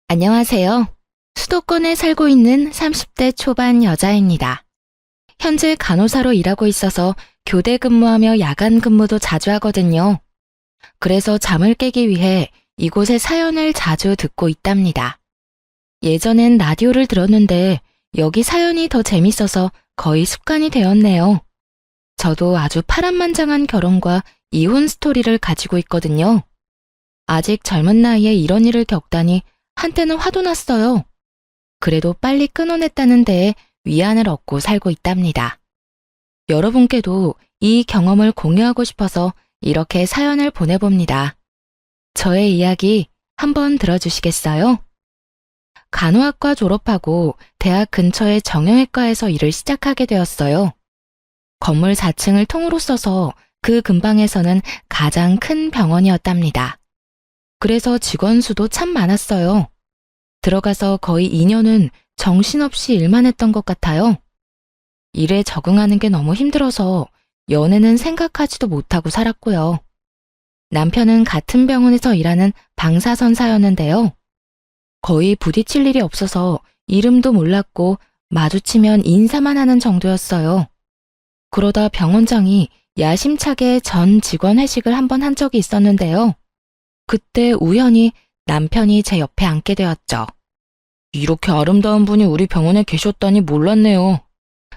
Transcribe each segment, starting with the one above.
안녕하세요. 수도권에 살고 있는 30대 초반 여자입니다. 현재 간호사로 일하고 있어서 교대 근무하며 야간 근무도 자주 하거든요. 그래서 잠을 깨기 위해 이곳의 사연을 자주 듣고 있답니다. 예전엔 라디오를 들었는데 여기 사연이 더 재밌어서 거의 습관이 되었네요. 저도 아주 파란만장한 결혼과 이혼 스토리를 가지고 있거든요. 아직 젊은 나이에 이런 일을 겪다니 한때는 화도 났어요. 그래도 빨리 끊어냈다는 데에 위안을 얻고 살고 있답니다. 여러분께도 이 경험을 공유하고 싶어서 이렇게 사연을 보내봅니다. 저의 이야기 한번 들어주시겠어요? 간호학과 졸업하고 대학 근처의 정형외과에서 일을 시작하게 되었어요. 건물 4층을 통으로 써서 그 근방에서는 가장 큰 병원이었답니다. 그래서 직원 수도 참 많았어요. 들어가서 거의 2년은 정신없이 일만 했던 것 같아요. 일에 적응하는 게 너무 힘들어서 연애는 생각하지도 못하고 살았고요. 남편은 같은 병원에서 일하는 방사선사였는데요. 거의 부딪힐 일이 없어서 이름도 몰랐고 마주치면 인사만 하는 정도였어요. 그러다 병원장이 야심차게 전 직원 회식을 한번 한 적이 있었는데요. 그때 우연히 남편이 제 옆에 앉게 되었죠. 이렇게 아름다운 분이 우리 병원에 계셨다니 몰랐네요.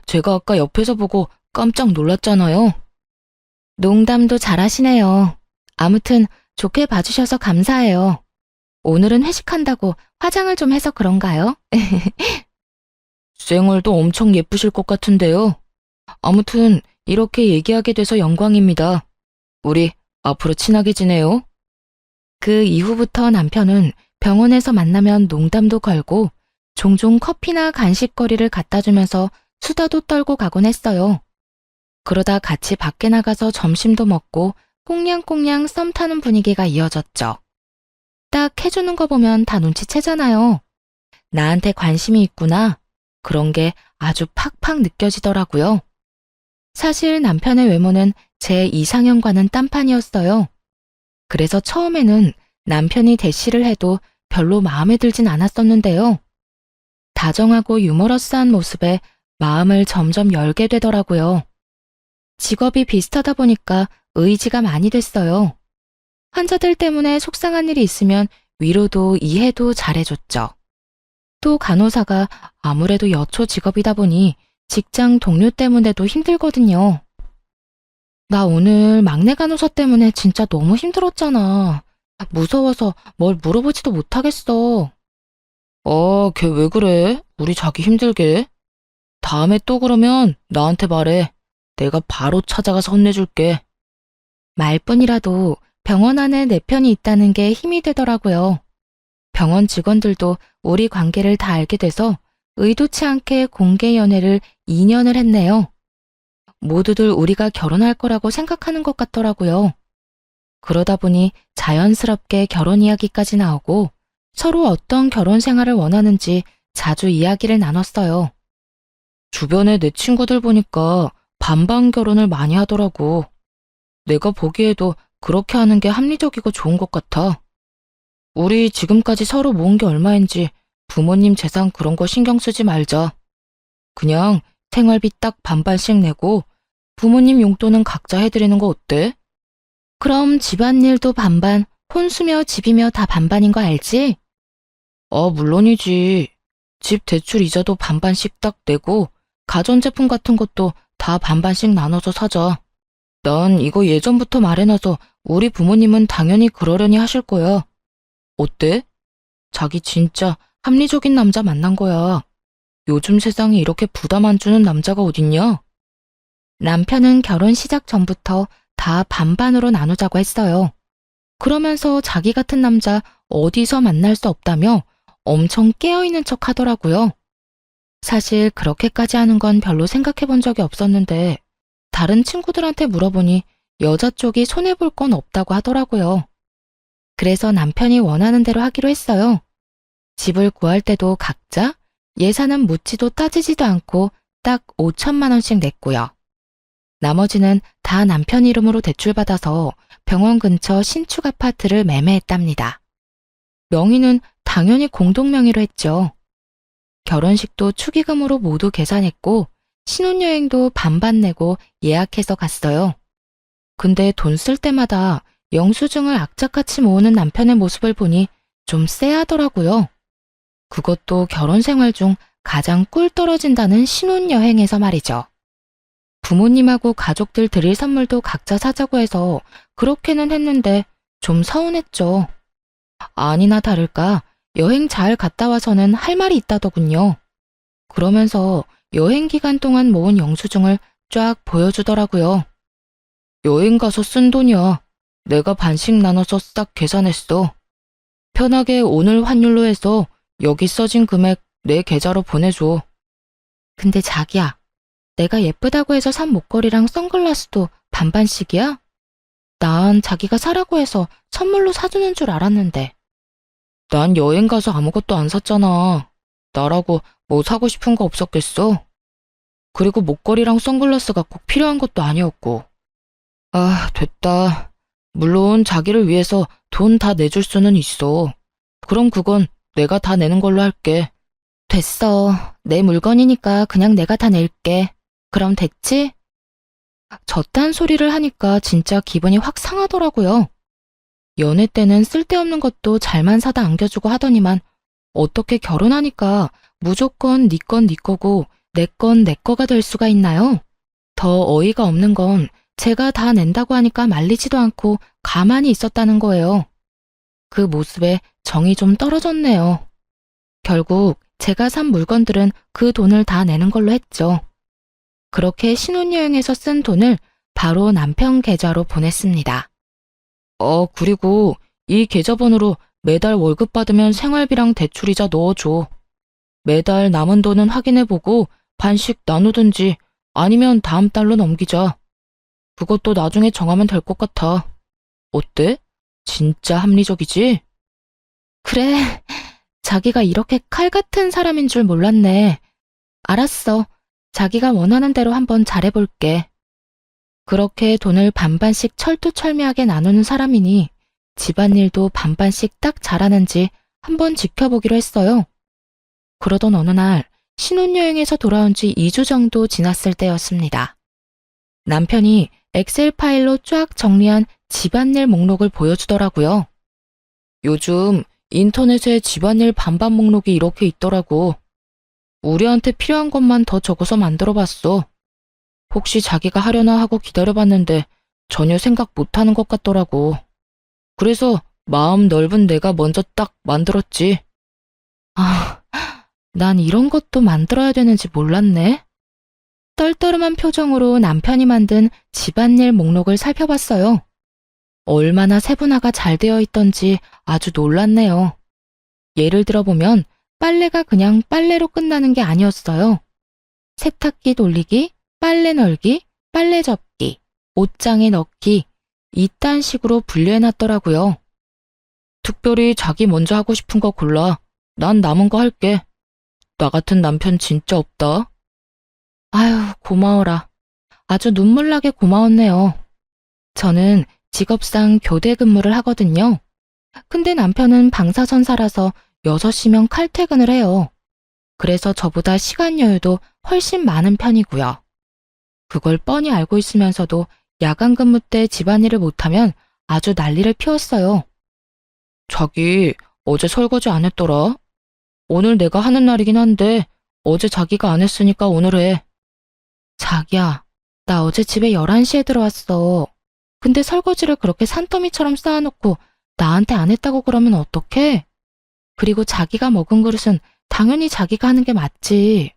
제가 아까 옆에서 보고 깜짝 놀랐잖아요. 농담도 잘하시네요. 아무튼 좋게 봐주셔서 감사해요. 오늘은 회식한다고 화장을 좀 해서 그런가요? 쌩얼도 엄청 예쁘실 것 같은데요. 아무튼 이렇게 얘기하게 돼서 영광입니다. 우리 앞으로 친하게 지내요. 그 이후부터 남편은 병원에서 만나면 농담도 걸고 종종 커피나 간식거리를 갖다 주면서 수다도 떨고 가곤 했어요. 그러다 같이 밖에 나가서 점심도 먹고 꽁냥꽁냥 썸 타는 분위기가 이어졌죠. 딱 해주는 거 보면 다 눈치채잖아요. 나한테 관심이 있구나. 그런 게 아주 팍팍 느껴지더라고요. 사실 남편의 외모는 제 이상형과는 딴판이었어요. 그래서 처음에는 남편이 대시를 해도 별로 마음에 들진 않았었는데요. 다정하고 유머러스한 모습에 마음을 점점 열게 되더라고요. 직업이 비슷하다 보니까 의지가 많이 됐어요. 환자들 때문에 속상한 일이 있으면 위로도 이해도 잘해줬죠. 또 간호사가 아무래도 여초 직업이다 보니 직장 동료 때문에도 힘들거든요. 나 오늘 막내 간호사 때문에 진짜 너무 힘들었잖아. 무서워서 뭘 물어보지도 못하겠어. 걔 왜 그래? 우리 자기 힘들게. 다음에 또 그러면 나한테 말해. 내가 바로 찾아가서 혼내줄게. 말뿐이라도 병원 안에 내 편이 있다는 게 힘이 되더라고요. 병원 직원들도 우리 관계를 다 알게 돼서 의도치 않게 공개 연애를 2년을 했네요. 모두들 우리가 결혼할 거라고 생각하는 것 같더라고요. 그러다 보니 자연스럽게 결혼 이야기까지 나오고 서로 어떤 결혼 생활을 원하는지 자주 이야기를 나눴어요. 주변에 내 친구들 보니까 반반 결혼을 많이 하더라고. 내가 보기에도 그렇게 하는 게 합리적이고 좋은 것 같아. 우리 지금까지 서로 모은 게 얼마인지 부모님 재산 그런 거 신경 쓰지 말자. 그냥 생활비 딱 반반씩 내고 부모님 용돈은 각자 해드리는 거 어때? 그럼 집안일도 반반, 혼수며 집이며 다 반반인 거 알지? 물론이지. 집 대출 이자도 반반씩 딱 내고 가전제품 같은 것도 다 반반씩 나눠서 사자. 난 이거 예전부터 말해놔서 우리 부모님은 당연히 그러려니 하실 거야. 어때? 자기 진짜 합리적인 남자 만난 거야. 요즘 세상에 이렇게 부담 안 주는 남자가 어딨냐? 남편은 결혼 시작 전부터 다 반반으로 나누자고 했어요. 그러면서 자기 같은 남자 어디서 만날 수 없다며 엄청 깨어있는 척 하더라고요. 사실 그렇게까지 하는 건 별로 생각해 본 적이 없었는데 다른 친구들한테 물어보니 여자 쪽이 손해볼 건 없다고 하더라고요. 그래서 남편이 원하는 대로 하기로 했어요. 집을 구할 때도 각자 예산은 묻지도 따지지도 않고 딱 5천만 원씩 냈고요. 나머지는 다 남편 이름으로 대출받아서 병원 근처 신축 아파트를 매매했답니다. 명의는 당연히 공동명의로 했죠. 결혼식도 축의금으로 모두 계산했고 신혼여행도 반반 내고 예약해서 갔어요. 근데 돈 쓸 때마다 영수증을 악착같이 모으는 남편의 모습을 보니 좀 쎄하더라고요. 그것도 결혼 생활 중 가장 꿀 떨어진다는 신혼여행에서 말이죠. 부모님하고 가족들 드릴 선물도 각자 사자고 해서 그렇게는 했는데 좀 서운했죠. 아니나 다를까 여행 잘 갔다 와서는 할 말이 있다더군요. 그러면서 여행 기간 동안 모은 영수증을 쫙 보여주더라고요. 여행 가서 쓴 돈이야. 내가 반씩 나눠서 싹 계산했어. 편하게 오늘 환율로 해서 여기 써진 금액 내 계좌로 보내줘. 근데 자기야, 내가 예쁘다고 해서 산 목걸이랑 선글라스도 반반씩이야? 난 자기가 사라고 해서 선물로 사주는 줄 알았는데. 난 여행 가서 아무것도 안 샀잖아. 나라고 뭐 사고 싶은 거 없었겠어? 그리고 목걸이랑 선글라스가 꼭 필요한 것도 아니었고. 아, 됐다. 물론 자기를 위해서 돈 다 내줄 수는 있어. 그럼 그건 내가 다 내는 걸로 할게. 됐어. 내 물건이니까 그냥 내가 다 낼게. 그럼 됐지? 저딴 소리를 하니까 진짜 기분이 확 상하더라고요. 연애 때는 쓸데없는 것도 잘만 사다 안겨주고 하더니만 어떻게 결혼하니까 무조건 네 건 네 거고 내 건 내 거가 될 수가 있나요? 더 어이가 없는 건 제가 다 낸다고 하니까 말리지도 않고 가만히 있었다는 거예요. 그 모습에 정이 좀 떨어졌네요. 결국 제가 산 물건들은 그 돈을 다 내는 걸로 했죠. 그렇게 신혼여행에서 쓴 돈을 바로 남편 계좌로 보냈습니다. 그리고 이 계좌번호로 매달 월급 받으면 생활비랑 대출이자 넣어줘. 매달 남은 돈은 확인해보고 반씩 나누든지 아니면 다음 달로 넘기자. 그것도 나중에 정하면 될 것 같아. 어때? 진짜 합리적이지? 그래, 자기가 이렇게 칼 같은 사람인 줄 몰랐네. 알았어. 자기가 원하는 대로 한번 잘해볼게. 그렇게 돈을 반반씩 철두철미하게 나누는 사람이니 집안일도 반반씩 딱 잘하는지 한번 지켜보기로 했어요. 그러던 어느 날 신혼여행에서 돌아온 지 2주 정도 지났을 때였습니다. 남편이 엑셀 파일로 쫙 정리한 집안일 목록을 보여주더라고요. 요즘 인터넷에 집안일 반반 목록이 이렇게 있더라고. 우리한테 필요한 것만 더 적어서 만들어봤어. 혹시 자기가 하려나 하고 기다려봤는데 전혀 생각 못하는 것 같더라고. 그래서 마음 넓은 내가 먼저 딱 만들었지. 아, 난 이런 것도 만들어야 되는지 몰랐네. 떨떠름한 표정으로 남편이 만든 집안일 목록을 살펴봤어요. 얼마나 세분화가 잘 되어 있던지 아주 놀랐네요. 예를 들어보면 빨래가 그냥 빨래로 끝나는 게 아니었어요. 세탁기 돌리기, 빨래 널기, 빨래 접기, 옷장에 넣기, 이딴 식으로 분류해놨더라고요. 특별히 자기 먼저 하고 싶은 거 골라. 난 남은 거 할게. 나 같은 남편 진짜 없다. 아유, 고마워라. 아주 눈물나게 고마웠네요. 저는 직업상 교대 근무를 하거든요. 근데 남편은 방사선사라서 6시면 칼퇴근을 해요. 그래서 저보다 시간 여유도 훨씬 많은 편이고요. 그걸 뻔히 알고 있으면서도 야간 근무 때 집안일을 못하면 아주 난리를 피웠어요. 자기, 어제 설거지 안 했더라? 오늘 내가 하는 날이긴 한데 어제 자기가 안 했으니까 오늘 해. 자기야, 나 어제 집에 11시에 들어왔어. 근데 설거지를 그렇게 산더미처럼 쌓아놓고 나한테 안 했다고 그러면 어떡해? 그리고 자기가 먹은 그릇은 당연히 자기가 하는 게 맞지.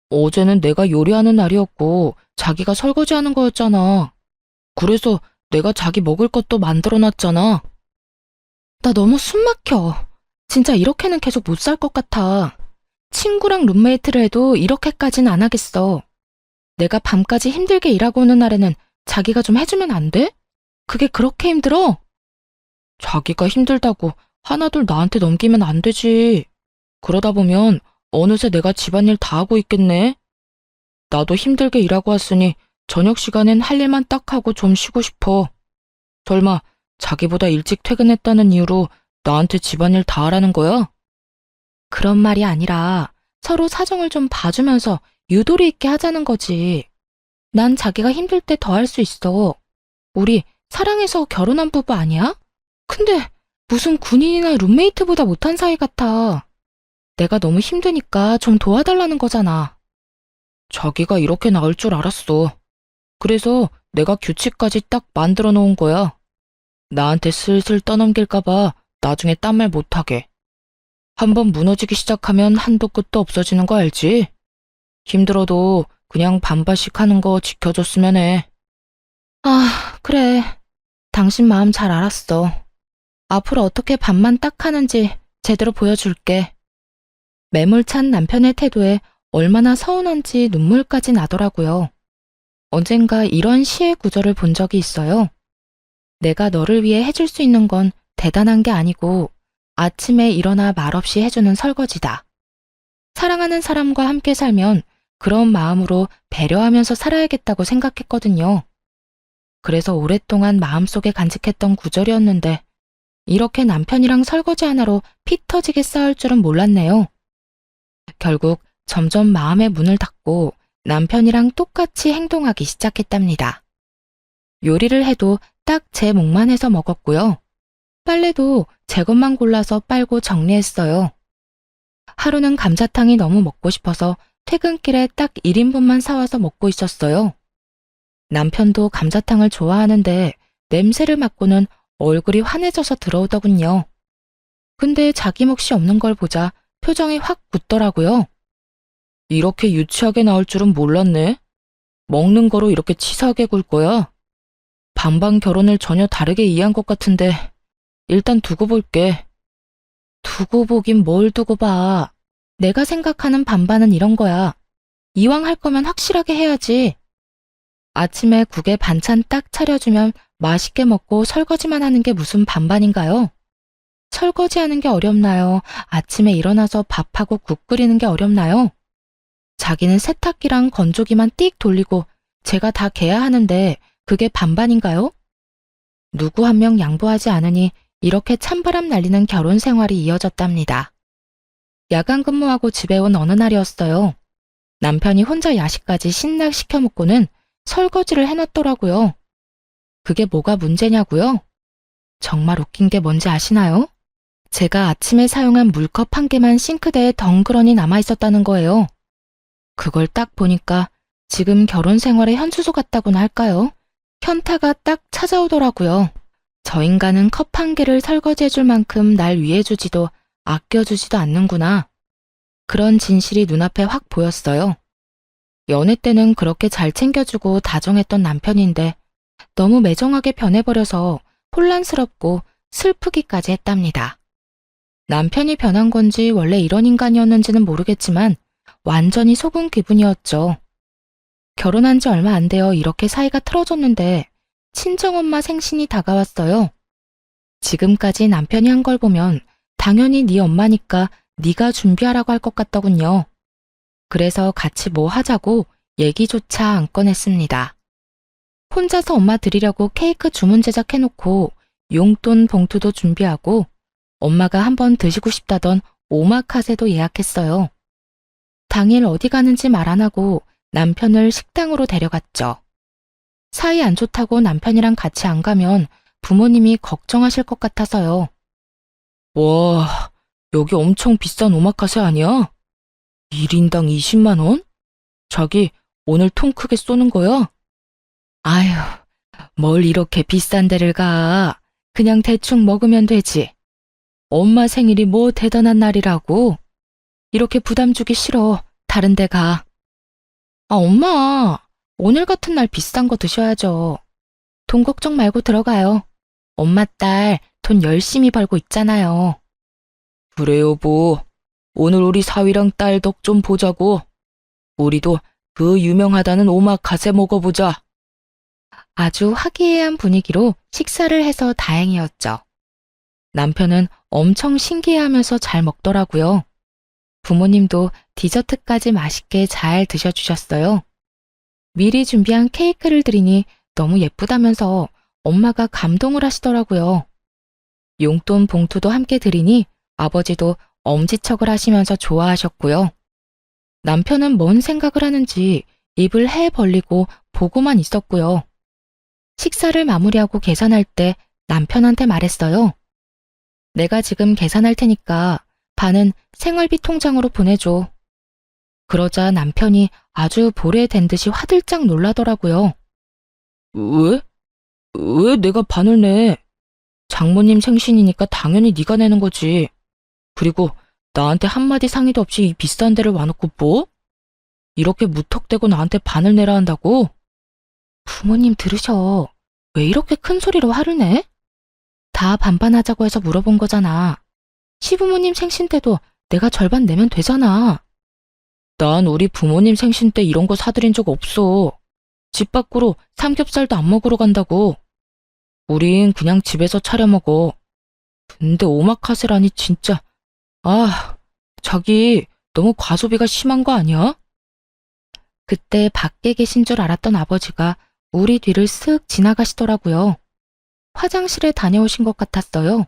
어제는 내가 요리하는 날이었고 자기가 설거지하는 거였잖아. 그래서 내가 자기 먹을 것도 만들어놨잖아. 나 너무 숨 막혀. 진짜 이렇게는 계속 못 살 것 같아. 친구랑 룸메이트를 해도 이렇게까지는 안 하겠어. 내가 밤까지 힘들게 일하고 오는 날에는 자기가 좀 해주면 안 돼? 그게 그렇게 힘들어? 자기가 힘들다고 하나둘 나한테 넘기면 안 되지. 그러다 보면 어느새 내가 집안일 다 하고 있겠네. 나도 힘들게 일하고 왔으니 저녁 시간엔 할 일만 딱 하고 좀 쉬고 싶어. 설마 자기보다 일찍 퇴근했다는 이유로 나한테 집안일 다 하라는 거야? 그런 말이 아니라 서로 사정을 좀 봐주면서 유도리 있게 하자는 거지. 난 자기가 힘들 때 더 할 수 있어. 우리 사랑해서 결혼한 부부 아니야? 근데 무슨 군인이나 룸메이트보다 못한 사이 같아. 내가 너무 힘드니까 좀 도와달라는 거잖아. 자기가 이렇게 나올 줄 알았어. 그래서 내가 규칙까지 딱 만들어 놓은 거야. 나한테 슬슬 떠넘길까봐 나중에 딴 말 못하게. 한번 무너지기 시작하면 한도 끝도 없어지는 거 알지? 힘들어도 그냥 반반씩 하는 거 지켜줬으면 해. 아, 그래. 당신 마음 잘 알았어. 앞으로 어떻게 반만 딱 하는지 제대로 보여줄게. 매몰찬 남편의 태도에 얼마나 서운한지 눈물까지 나더라고요. 언젠가 이런 시의 구절을 본 적이 있어요. 내가 너를 위해 해줄 수 있는 건 대단한 게 아니고 아침에 일어나 말없이 해주는 설거지다. 사랑하는 사람과 함께 살면 그런 마음으로 배려하면서 살아야겠다고 생각했거든요. 그래서 오랫동안 마음속에 간직했던 구절이었는데 이렇게 남편이랑 설거지 하나로 피 터지게 싸울 줄은 몰랐네요. 결국 점점 마음의 문을 닫고 남편이랑 똑같이 행동하기 시작했답니다. 요리를 해도 딱 제 몫만 해서 먹었고요. 빨래도 제 것만 골라서 빨고 정리했어요. 하루는 감자탕이 너무 먹고 싶어서 퇴근길에 딱 1인분만 사와서 먹고 있었어요. 남편도 감자탕을 좋아하는데 냄새를 맡고는 얼굴이 환해져서 들어오더군요. 근데 자기 몫이 없는 걸 보자 표정이 확 굳더라고요. 이렇게 유치하게 나올 줄은 몰랐네. 먹는 거로 이렇게 치사하게 굴 거야? 반반 결혼을 전혀 다르게 이해한 것 같은데 일단 두고 볼게. 두고 보긴 뭘 두고 봐. 내가 생각하는 반반은 이런 거야. 이왕 할 거면 확실하게 해야지. 아침에 국에 반찬 딱 차려주면 맛있게 먹고 설거지만 하는 게 무슨 반반인가요? 설거지하는 게 어렵나요? 아침에 일어나서 밥하고 국 끓이는 게 어렵나요? 자기는 세탁기랑 건조기만 띡 돌리고 제가 다 개야 하는데 그게 반반인가요? 누구 한 명 양보하지 않으니 이렇게 찬바람 날리는 결혼 생활이 이어졌답니다. 야간 근무하고 집에 온 어느 날이었어요. 남편이 혼자 야식까지 신나 시켜 먹고는 설거지를 해놨더라고요. 그게 뭐가 문제냐고요? 정말 웃긴 게 뭔지 아시나요? 제가 아침에 사용한 물컵 한 개만 싱크대에 덩그러니 남아있었다는 거예요. 그걸 딱 보니까 지금 결혼 생활의 현수소 같다고나 할까요? 현타가 딱 찾아오더라고요. 저 인간은 컵 한 개를 설거지해줄 만큼 날 위해주지도 아껴주지도 않는구나. 그런 진실이 눈앞에 확 보였어요. 연애 때는 그렇게 잘 챙겨주고 다정했던 남편인데 너무 매정하게 변해버려서 혼란스럽고 슬프기까지 했답니다. 남편이 변한 건지 원래 이런 인간이었는지는 모르겠지만 완전히 속은 기분이었죠. 결혼한 지 얼마 안 되어 이렇게 사이가 틀어졌는데 친정엄마 생신이 다가왔어요. 지금까지 남편이 한 걸 보면 당연히 네 엄마니까 네가 준비하라고 할 것 같더군요. 그래서 같이 뭐 하자고 얘기조차 안 꺼냈습니다. 혼자서 엄마 드리려고 케이크 주문 제작해놓고 용돈 봉투도 준비하고 엄마가 한번 드시고 싶다던 오마카세도 예약했어요. 당일 어디 가는지 말 안 하고 남편을 식당으로 데려갔죠. 사이 안 좋다고 남편이랑 같이 안 가면 부모님이 걱정하실 것 같아서요. 와, 여기 엄청 비싼 오마카세 아니야? 1인당 20만 원? 자기 오늘 통 크게 쏘는 거야? 아휴, 뭘 이렇게 비싼 데를 가. 그냥 대충 먹으면 되지. 엄마 생일이 뭐 대단한 날이라고. 이렇게 부담 주기 싫어. 다른 데 가. 아, 엄마. 오늘 같은 날 비싼 거 드셔야죠. 돈 걱정 말고 들어가요. 엄마 딸 돈 열심히 벌고 있잖아요. 그래 여보. 오늘 우리 사위랑 딸 덕 좀 보자고. 우리도 그 유명하다는 오마카세 먹어보자. 아주 화기애애한 분위기로 식사를 해서 다행이었죠. 남편은 엄청 신기해하면서 잘 먹더라고요. 부모님도 디저트까지 맛있게 잘 드셔주셨어요. 미리 준비한 케이크를 드리니 너무 예쁘다면서 엄마가 감동을 하시더라고요. 용돈 봉투도 함께 드리니 아버지도 엄지척을 하시면서 좋아하셨고요. 남편은 뭔 생각을 하는지 입을 해 벌리고 보고만 있었고요. 식사를 마무리하고 계산할 때 남편한테 말했어요. 내가 지금 계산할 테니까 반은 생활비 통장으로 보내줘. 그러자 남편이 아주 보레된 듯이 화들짝 놀라더라고요. 왜? 왜 내가 반을 내? 장모님 생신이니까 당연히 네가 내는 거지. 그리고 나한테 한마디 상의도 없이 이 비싼 데를 와놓고 뭐? 이렇게 무턱대고 나한테 반을 내라 한다고? 부모님 들으셔. 왜 이렇게 큰 소리로 화를 내? 다 반반하자고 해서 물어본 거잖아. 시부모님 생신 때도 내가 절반 내면 되잖아. 난 우리 부모님 생신 때 이런 거 사드린 적 없어. 집 밖으로 삼겹살도 안 먹으러 간다고. 우린 그냥 집에서 차려 먹어. 근데 오마카세라니 진짜. 아, 자기 너무 과소비가 심한 거 아니야? 그때 밖에 계신 줄 알았던 아버지가 우리 뒤를 쓱 지나가시더라고요. 화장실에 다녀오신 것 같았어요.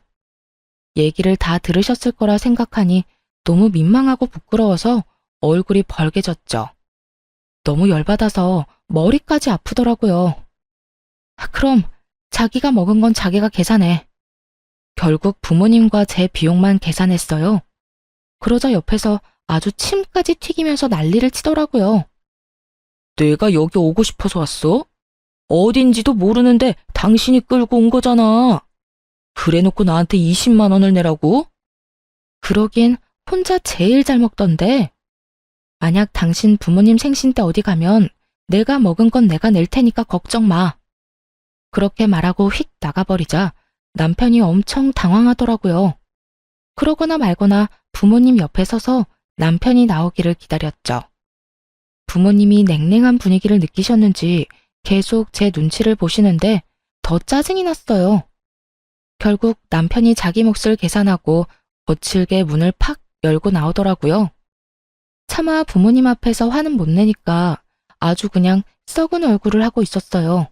얘기를 다 들으셨을 거라 생각하니 너무 민망하고 부끄러워서 얼굴이 벌개졌죠. 너무 열받아서 머리까지 아프더라고요. 그럼 자기가 먹은 건 자기가 계산해. 결국 부모님과 제 비용만 계산했어요. 그러자 옆에서 아주 침까지 튀기면서 난리를 치더라고요. 내가 여기 오고 싶어서 왔어? 어딘지도 모르는데 당신이 끌고 온 거잖아. 그래놓고 나한테 20만 원을 내라고? 그러긴 혼자 제일 잘 먹던데. 만약 당신 부모님 생신 때 어디 가면 내가 먹은 건 내가 낼 테니까 걱정 마. 그렇게 말하고 휙 나가버리자 남편이 엄청 당황하더라고요. 그러거나 말거나 부모님 옆에 서서 남편이 나오기를 기다렸죠. 부모님이 냉랭한 분위기를 느끼셨는지 계속 제 눈치를 보시는데 더 짜증이 났어요. 결국 남편이 자기 몫을 계산하고 거칠게 문을 팍 열고 나오더라고요. 차마 부모님 앞에서 화는 못 내니까 아주 그냥 썩은 얼굴을 하고 있었어요.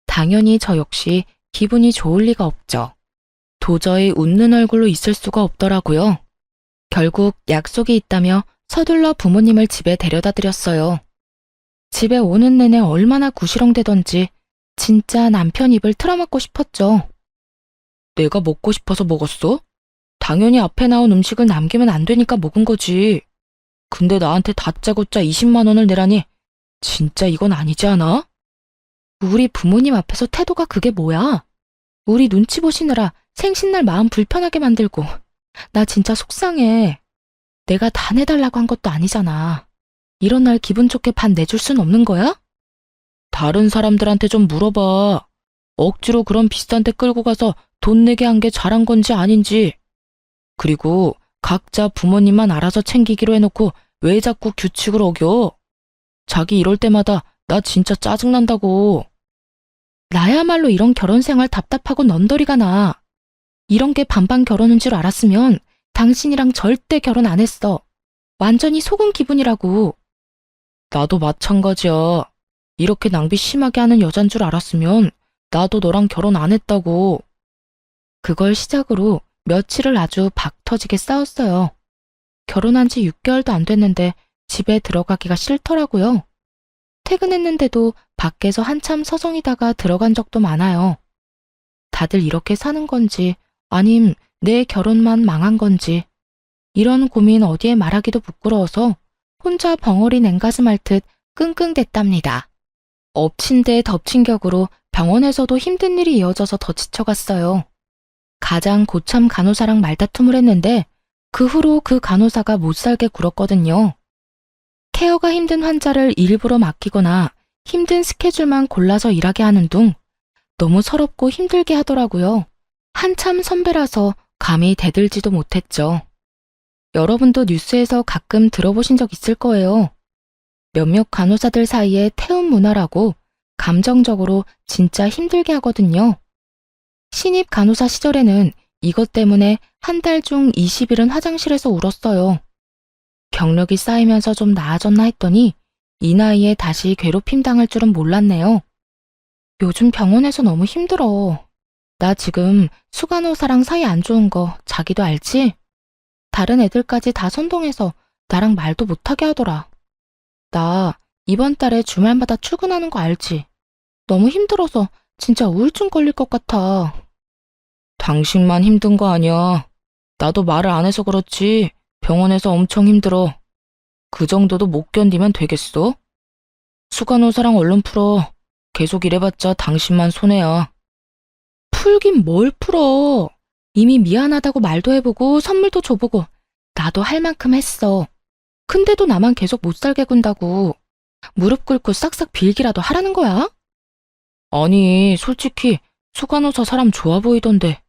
당연히 저 역시 기분이 좋을 리가 없죠. 도저히 웃는 얼굴로 있을 수가 없더라고요. 결국 약속이 있다며 서둘러 부모님을 집에 데려다 드렸어요. 집에 오는 내내 얼마나 구시렁대던지 진짜 남편 입을 틀어막고 싶었죠. 내가 먹고 싶어서 먹었어? 당연히 앞에 나온 음식을 남기면 안 되니까 먹은 거지. 근데 나한테 다짜고짜 20만 원을 내라니 진짜 이건 아니지 않아? 우리 부모님 앞에서 태도가 그게 뭐야? 우리 눈치 보시느라 생신날 마음 불편하게 만들고 나 진짜 속상해. 내가 다 내달라고 한 것도 아니잖아. 이런 날 기분 좋게 반 내줄 순 없는 거야? 다른 사람들한테 좀 물어봐. 억지로 그런 비싼 데 끌고 가서 돈 내게 한 게 잘한 건지 아닌지. 그리고 각자 부모님만 알아서 챙기기로 해놓고 왜 자꾸 규칙을 어겨? 자기 이럴 때마다 나 진짜 짜증난다고. 나야말로 이런 결혼 생활 답답하고 넌더리가 나. 이런 게 반반 결혼인 줄 알았으면 당신이랑 절대 결혼 안 했어. 완전히 속은 기분이라고. 나도 마찬가지야. 이렇게 낭비 심하게 하는 여잔 줄 알았으면 나도 너랑 결혼 안 했다고. 그걸 시작으로 며칠을 아주 박 터지게 싸웠어요. 결혼한 지 6개월도 안 됐는데 집에 들어가기가 싫더라고요. 퇴근했는데도 밖에서 한참 서성이다가 들어간 적도 많아요. 다들 이렇게 사는 건지 아님 내 결혼만 망한 건지 이런 고민 어디에 말하기도 부끄러워서 혼자 벙어리 냉가슴 앓듯 끙끙댔답니다. 엎친 데 덮친 격으로 병원에서도 힘든 일이 이어져서 더 지쳐갔어요. 가장 고참 간호사랑 말다툼을 했는데 그 후로 그 간호사가 못살게 굴었거든요. 케어가 힘든 환자를 일부러 맡기거나 힘든 스케줄만 골라서 일하게 하는 둥 너무 서럽고 힘들게 하더라고요. 한참 선배라서 감히 대들지도 못했죠. 여러분도 뉴스에서 가끔 들어보신 적 있을 거예요. 몇몇 간호사들 사이에 태움 문화라고 감정적으로 진짜 힘들게 하거든요. 신입 간호사 시절에는 이것 때문에 한 달 중 20일은 화장실에서 울었어요. 경력이 쌓이면서 좀 나아졌나 했더니 이 나이에 다시 괴롭힘 당할 줄은 몰랐네요. 요즘 병원에서 너무 힘들어. 나 지금 수간호사랑 사이 안 좋은 거 자기도 알지? 다른 애들까지 다 선동해서 나랑 말도 못하게 하더라. 나 이번 달에 주말마다 출근하는 거 알지? 너무 힘들어서 진짜 우울증 걸릴 것 같아. 당신만 힘든 거 아니야. 나도 말을 안 해서 그렇지 병원에서 엄청 힘들어. 그 정도도 못 견디면 되겠어? 수간호사랑 얼른 풀어. 계속 이래봤자 당신만 손해야. 풀긴 뭘 풀어. 이미 미안하다고 말도 해보고 선물도 줘보고 나도 할 만큼 했어. 근데도 나만 계속 못 살게 군다고. 무릎 꿇고 싹싹 빌기라도 하라는 거야? 아니, 솔직히 수간호사 사람 좋아 보이던데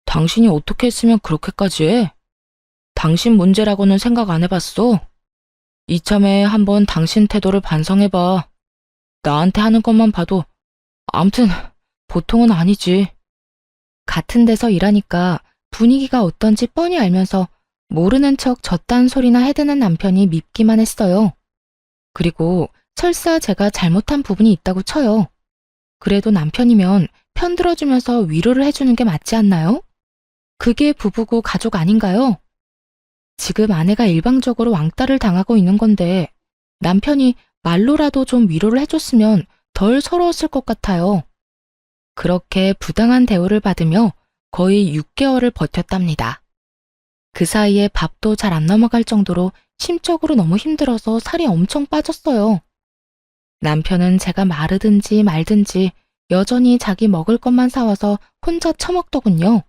당신이 어떻게 했으면 그렇게까지 해? 당신 문제라고는 생각 안 해봤어? 이참에 한번 당신 태도를 반성해봐. 나한테 하는 것만 봐도 암튼 보통은 아니지. 같은 데서 일하니까 분위기가 어떤지 뻔히 알면서 모르는 척 저딴 소리나 해대는 남편이 밉기만 했어요. 그리고 설사 제가 잘못한 부분이 있다고 쳐요. 그래도 남편이면 편들어주면서 위로를 해주는 게 맞지 않나요? 그게 부부고 가족 아닌가요? 지금 아내가 일방적으로 왕따를 당하고 있는 건데 남편이 말로라도 좀 위로를 해줬으면 덜 서러웠을 것 같아요. 그렇게 부당한 대우를 받으며 거의 6개월을 버텼답니다. 그 사이에 밥도 잘 안 넘어갈 정도로 심적으로 너무 힘들어서 살이 엄청 빠졌어요. 남편은 제가 마르든지 말든지 여전히 자기 먹을 것만 사와서 혼자 처먹더군요.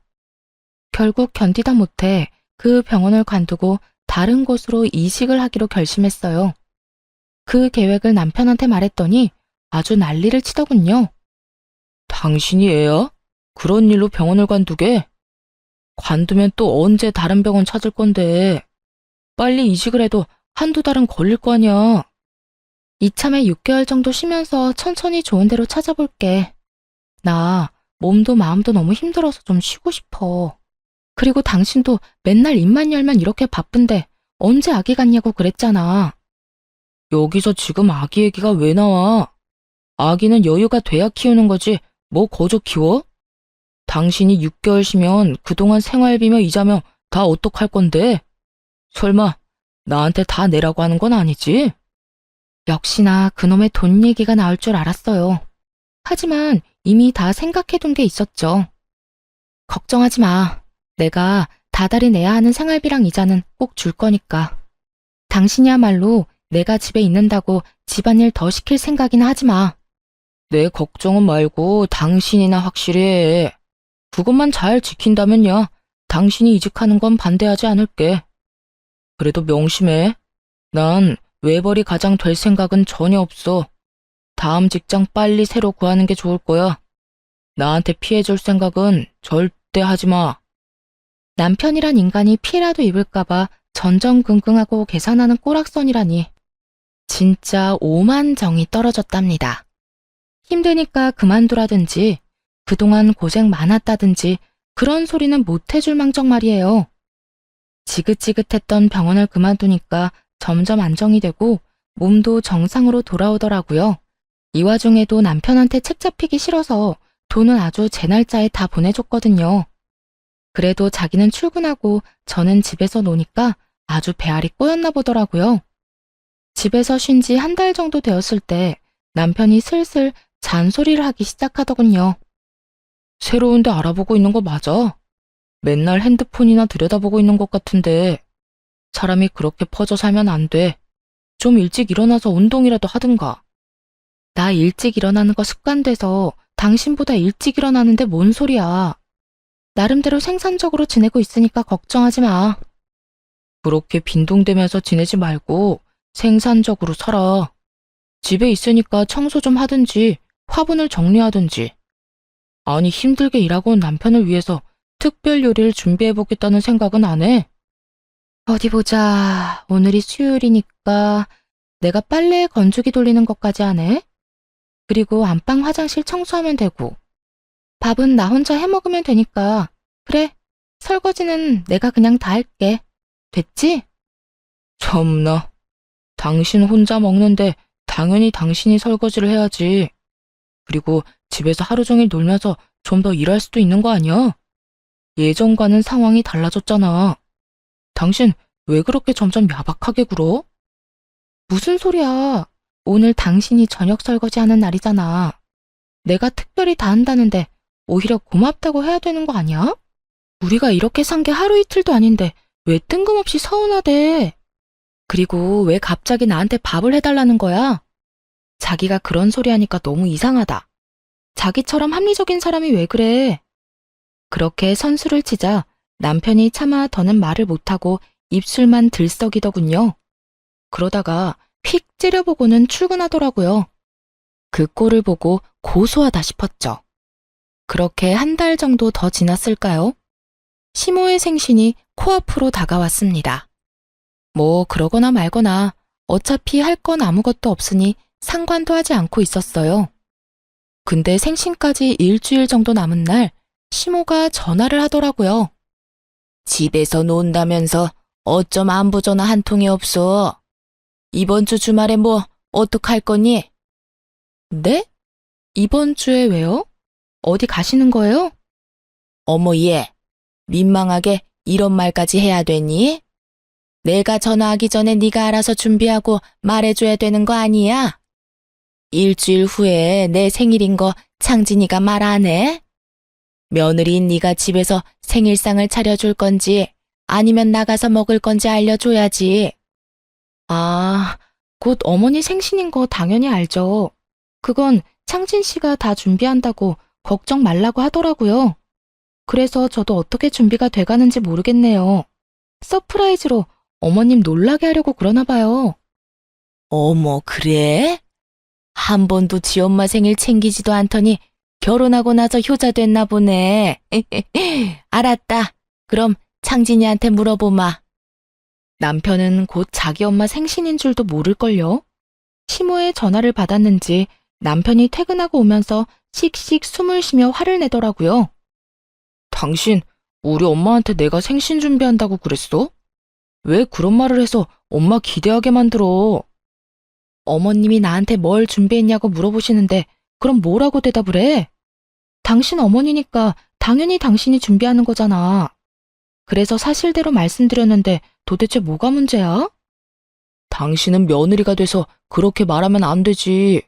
결국 견디다 못해 그 병원을 관두고 다른 곳으로 이직을 하기로 결심했어요. 그 계획을 남편한테 말했더니 아주 난리를 치더군요. 당신이 애야? 그런 일로 병원을 관두게? 관두면 또 언제 다른 병원 찾을 건데. 빨리 이직을 해도 한두 달은 걸릴 거 아니야. 이참에 6개월 정도 쉬면서 천천히 좋은 데로 찾아볼게. 나 몸도 마음도 너무 힘들어서 좀 쉬고 싶어. 그리고 당신도 맨날 입만 열면 이렇게 바쁜데 언제 아기 갖냐고 그랬잖아. 여기서 지금 아기 얘기가 왜 나와? 아기는 여유가 돼야 키우는 거지 뭐 거저 키워? 당신이 6개월 쉬면 그동안 생활비며 이자며 다 어떡할 건데? 설마 나한테 다 내라고 하는 건 아니지? 역시나 그놈의 돈 얘기가 나올 줄 알았어요. 하지만 이미 다 생각해둔 게 있었죠. 걱정하지 마. 내가 다달이 내야 하는 생활비랑 이자는 꼭 줄 거니까. 당신이야말로 내가 집에 있는다고 집안일 더 시킬 생각이나 하지 마. 내 걱정은 말고 당신이나 확실히 해. 그것만 잘 지킨다면야 당신이 이직하는 건 반대하지 않을게. 그래도 명심해. 난 외벌이 가장 될 생각은 전혀 없어. 다음 직장 빨리 새로 구하는 게 좋을 거야. 나한테 피해줄 생각은 절대 하지 마. 남편이란 인간이 피해라도 입을까봐 전전긍긍하고 계산하는 꼬락선이라니. 진짜 오만정이 떨어졌답니다. 힘드니까 그만두라든지 그동안 고생 많았다든지 그런 소리는 못 해줄 망정 말이에요. 지긋지긋했던 병원을 그만두니까 점점 안정이 되고 몸도 정상으로 돌아오더라고요. 이 와중에도 남편한테 책 잡히기 싫어서 돈은 아주 제 날짜에 다 보내줬거든요. 그래도 자기는 출근하고 저는 집에서 노니까 아주 배알이 꼬였나 보더라고요. 집에서 쉰 지 한 달 정도 되었을 때 남편이 슬슬 잔소리를 하기 시작하더군요. 새로운 데 알아보고 있는 거 맞아? 맨날 핸드폰이나 들여다보고 있는 것 같은데 사람이 그렇게 퍼져 살면 안 돼. 좀 일찍 일어나서 운동이라도 하든가. 나 일찍 일어나는 거 습관돼서 당신보다 일찍 일어나는데 뭔 소리야. 나름대로 생산적으로 지내고 있으니까 걱정하지 마. 그렇게 빈둥대면서 지내지 말고 생산적으로 살아. 집에 있으니까 청소 좀 하든지 화분을 정리하든지. 아니 힘들게 일하고 온 남편을 위해서 특별 요리를 준비해보겠다는 생각은 안 해? 어디 보자. 오늘이 수요일이니까 내가 빨래 건조기 돌리는 것까지 하네. 그리고 안방 화장실 청소하면 되고. 밥은 나 혼자 해먹으면 되니까. 그래, 설거지는 내가 그냥 다 할게. 됐지? 참나. 당신 혼자 먹는데 당연히 당신이 설거지를 해야지. 그리고 집에서 하루 종일 놀면서 좀 더 일할 수도 있는 거 아니야? 예전과는 상황이 달라졌잖아. 당신 왜 그렇게 점점 야박하게 굴어? 무슨 소리야. 오늘 당신이 저녁 설거지 하는 날이잖아. 내가 특별히 다 한다는데 오히려 고맙다고 해야 되는 거 아니야? 우리가 이렇게 산 게 하루 이틀도 아닌데 왜 뜬금없이 서운하대? 그리고 왜 갑자기 나한테 밥을 해달라는 거야? 자기가 그런 소리 하니까 너무 이상하다. 자기처럼 합리적인 사람이 왜 그래? 그렇게 선수를 치자 남편이 차마 더는 말을 못하고 입술만 들썩이더군요. 그러다가 휙 찌려보고는 출근하더라고요. 그 꼴을 보고 고소하다 싶었죠. 그렇게 한 달 정도 더 지났을까요? 시모의 생신이 코앞으로 다가왔습니다. 뭐 그러거나 말거나 어차피 할 건 아무것도 없으니 상관도 하지 않고 있었어요. 근데 생신까지 일주일 정도 남은 날 시모가 전화를 하더라고요. 집에서 논다면서 어쩜 안부 전화 한 통이 없어? 이번 주 주말에 뭐 어떡할 거니? 네? 이번 주에 왜요? 어디 가시는 거예요? 어머 얘, 민망하게 이런 말까지 해야 되니? 내가 전화하기 전에 네가 알아서 준비하고 말해줘야 되는 거 아니야? 일주일 후에 내 생일인 거 창진이가 말 안 해? 며느리인 네가 집에서 생일상을 차려줄 건지 아니면 나가서 먹을 건지 알려줘야지. 아, 곧 어머니 생신인 거 당연히 알죠. 그건 창진 씨가 다 준비한다고 걱정 말라고 하더라고요. 그래서 저도 어떻게 준비가 돼가는지 모르겠네요. 서프라이즈로 어머님 놀라게 하려고 그러나 봐요. 어머, 그래? 한 번도 지 엄마 생일 챙기지도 않더니 결혼하고 나서 효자 됐나 보네. 알았다. 그럼 창진이한테 물어보마. 남편은 곧 자기 엄마 생신인 줄도 모를걸요. 시모의 전화를 받았는지 남편이 퇴근하고 오면서 씩씩 숨을 쉬며 화를 내더라고요. 당신, 우리 엄마한테 내가 생신 준비한다고 그랬어? 왜 그런 말을 해서 엄마 기대하게 만들어? 어머님이 나한테 뭘 준비했냐고 물어보시는데 그럼 뭐라고 대답을 해? 당신 어머니니까 당연히 당신이 준비하는 거잖아. 그래서 사실대로 말씀드렸는데 도대체 뭐가 문제야? 당신은 며느리가 돼서 그렇게 말하면 안 되지.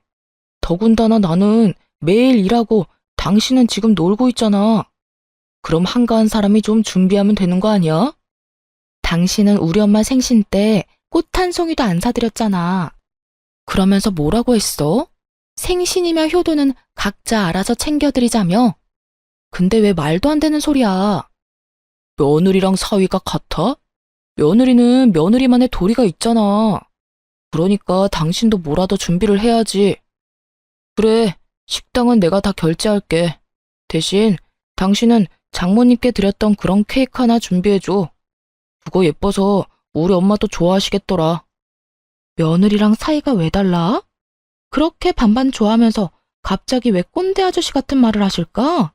더군다나 나는 매일 일하고 당신은 지금 놀고 있잖아. 그럼 한가한 사람이 좀 준비하면 되는 거 아니야? 당신은 우리 엄마 생신 때 꽃 한 송이도 안 사드렸잖아. 그러면서 뭐라고 했어? 생신이며 효도는 각자 알아서 챙겨드리자며? 근데 왜 말도 안 되는 소리야? 며느리랑 사위가 같아? 며느리는 며느리만의 도리가 있잖아. 그러니까 당신도 뭐라도 준비를 해야지. 그래, 식당은 내가 다 결제할게. 대신 당신은 장모님께 드렸던 그런 케이크 하나 준비해줘. 그거 예뻐서 우리 엄마도 좋아하시겠더라. 며느리랑 사이가 왜 달라? 그렇게 반반 좋아하면서 갑자기 왜 꼰대 아저씨 같은 말을 하실까?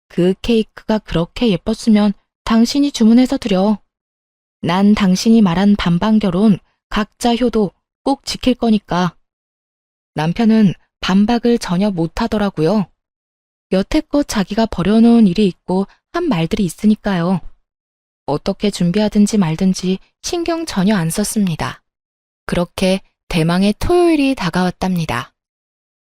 그 케이크가 그렇게 예뻤으면 당신이 주문해서 드려. 난 당신이 말한 반반 결혼, 각자 효도 꼭 지킬 거니까. 남편은 반박을 전혀 못하더라고요. 여태껏 자기가 벌여놓은 일이 있고 한 말들이 있으니까요. 어떻게 준비하든지 말든지 신경 전혀 안 썼습니다. 그렇게 대망의 토요일이 다가왔답니다.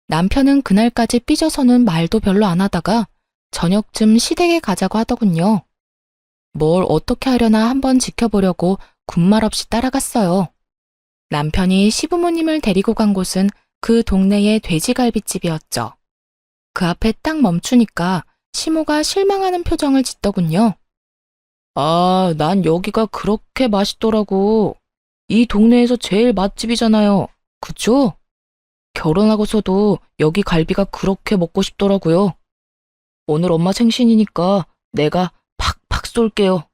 남편은 그날까지 삐져서는 말도 별로 안 하다가 저녁쯤 시댁에 가자고 하더군요. 뭘 어떻게 하려나 한번 지켜보려고 군말 없이 따라갔어요. 남편이 시부모님을 데리고 간 곳은 그 동네의 돼지갈비집이었죠. 그 앞에 딱 멈추니까 시모가 실망하는 표정을 짓더군요. 아, 난 여기가 그렇게 맛있더라고. 이 동네에서 제일 맛집이잖아요. 그쵸? 결혼하고서도 여기 갈비가 그렇게 먹고 싶더라고요. 오늘 엄마 생신이니까 내가 팍팍 쏠게요.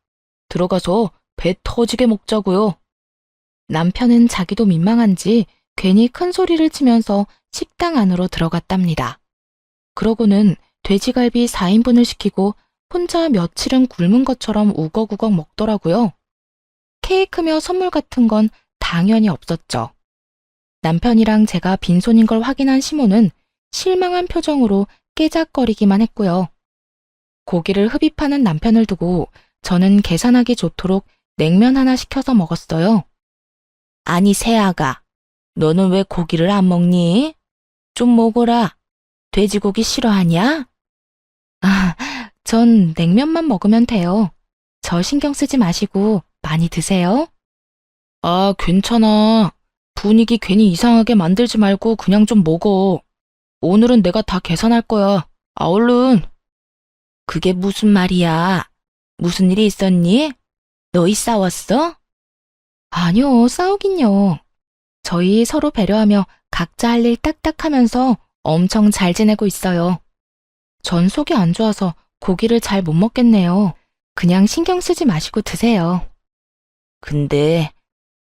들어가서 배 터지게 먹자고요. 남편은 자기도 민망한지 괜히 큰 소리를 치면서 식당 안으로 들어갔답니다. 그러고는 돼지갈비 4인분을 시키고 혼자 며칠은 굶은 것처럼 우걱우걱 먹더라고요. 케이크며 선물 같은 건 당연히 없었죠. 남편이랑 제가 빈손인 걸 확인한 시모는 실망한 표정으로 깨작거리기만 했고요. 고기를 흡입하는 남편을 두고 저는 계산하기 좋도록 냉면 하나 시켜서 먹었어요. 아니, 새아가, 너는 왜 고기를 안 먹니? 좀 먹어라. 돼지고기 싫어하냐? 아, 전 냉면만 먹으면 돼요. 저 신경 쓰지 마시고 많이 드세요. 아, 괜찮아. 분위기 괜히 이상하게 만들지 말고 그냥 좀 먹어. 오늘은 내가 다 계산할 거야. 아, 얼른. 그게 무슨 말이야? 무슨 일이 있었니? 너희 싸웠어? 아니요, 싸우긴요. 저희 서로 배려하며 각자 할 일 딱딱 하면서 엄청 잘 지내고 있어요. 전 속이 안 좋아서 고기를 잘 못 먹겠네요. 그냥 신경 쓰지 마시고 드세요. 근데